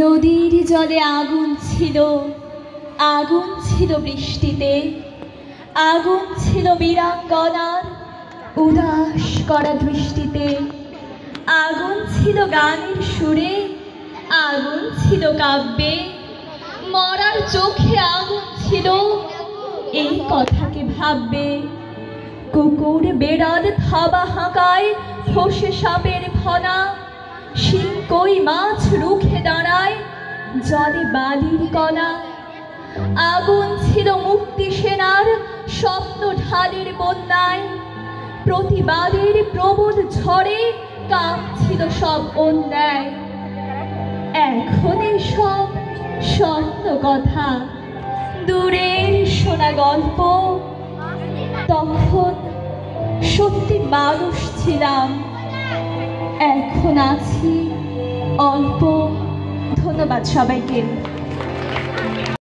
নদীর জলে আগুন ছিল, আগুন ছিল বৃষ্টিতে, আগুন ছিল বীরাঙ্গনার উদাস করা দৃষ্টিতে, আগুন ছিল গানের সুরে, আগুন ছিল কাব্যে, মরার চোখে আগুন ছিল, এই কথাকে ভাববে। কুকুর বেড়াল থাবা হাঁকায় ফসে সাপের ফনা, শিং কই মাছ রুখে দাঁড়ায় জলে বালির কণা। আগুন ছিল মুক্তি সেনার স্বপ্ন ঢালের বন্যায়, প্রতিবাদের প্রবল ঝড়ে কাঁপছিল সব অন্যায়। এখন সব স্বপ্ন কথা, দূরের শোনা গল্প, তখন সত্যি মানুষ ছিলাম, এখন আছি অল্প। ধন্যবাদ সবাইকে।